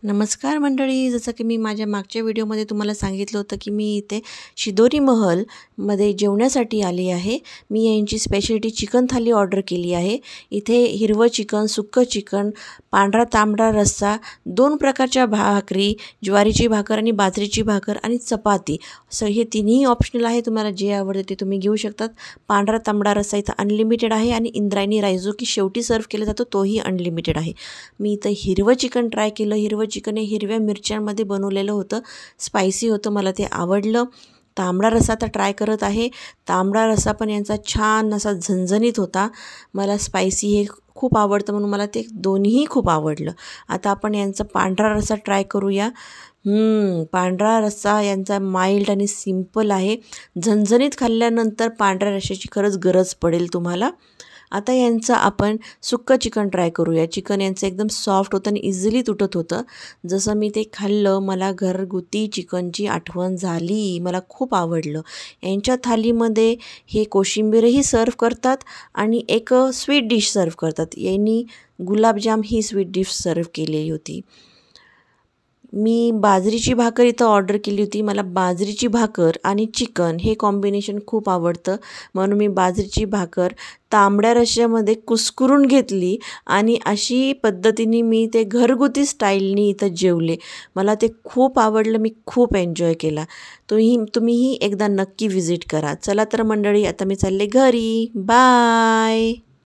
नमस्कार मंडळी, जसं की मी माझ्या मागच्या व्हिडिओमध्ये तुम्हाला सांगितलं होतं की मी इथे शिदोरी महलमध्ये जेवण्यासाठी आली आहे. मी यांची स्पेशालिटी चिकन थाली ऑर्डर केली आहे. इथे हिरवं चिकन, सुक्कं चिकन, पांढरा तांबडा रस्सा, 2 प्रकारच्या भाकरी, ज्वारीची भाकर आणि बाजरीची भाकर आणि चपाती. हे तिन्ही ऑप्शनल आहे. तुम्हाला जे आवडते ते तुम्ही घेऊ शकतात. पांढरा तांबडा रस्सा इथं अनलिमिटेड आहे आणि इंद्रायणी राईस जो की शेवटी सर्व केला जातो तोही अनलिमिटेड आहे. मी इथं हिरवं चिकन ट्राय केलं. हिरवं चिकन हे हिरव्या मिरच्यांमध्ये बनवलेलं होतं. स्पायसी होतं, मला ते आवडलं. तांबडा रस्सा आता ट्राय करत आहे. तांबडा रस्सा पण यांचा छान असा झणझणीत होता. मला स्पायसी हे खूप आवडतं म्हणून मला ते दोन्हीही खूप आवडलं. आता आपण यांचा पांढरा रस्सा ट्राय करूया. पांढरा रस्सा यांचा माइल्ड आणि सिंपल आहे. झणझणीत खाल्ल्यानंतर पांढऱ्या रस्स्याची खरंच गरज पडेल तुम्हाला. आता यांचं आपण सुक्कं चिकन ट्राय करूया. चिकन यांचं एकदम सॉफ्ट होतं आणि इझिली तुटत होतं. जसं मी ते खाल्लं मला घरगुती चिकनची आठवण झाली. मला खूप आवडलं. यांच्या थालीमध्ये हे कोशिंबीरही सर्व करतात आणि एक स्वीट डिश सर्व करतात. यांनी गुलाबजाम ही स्वीट डिश सर्व केलेली होती. मी बाजरीची भाकर इथं ऑर्डर केली होती. मला बाजरीची भाकर आणि चिकन हे कॉम्बिनेशन खूप आवडतं म्हणून मी बाजरीची भाकर तांबड्या रश्श्यामध्ये कुस्करून घेतली आणि अशी पद्धतीने मी ते घरगुती स्टाईलनी इथं जेवले. मला ते खूप आवडलं. मी खूप एन्जॉय केला. तुम्हीही एकदा नक्की व्हिजिट करा. चला तर मंडळी, आता मी चालले घरी. बाय.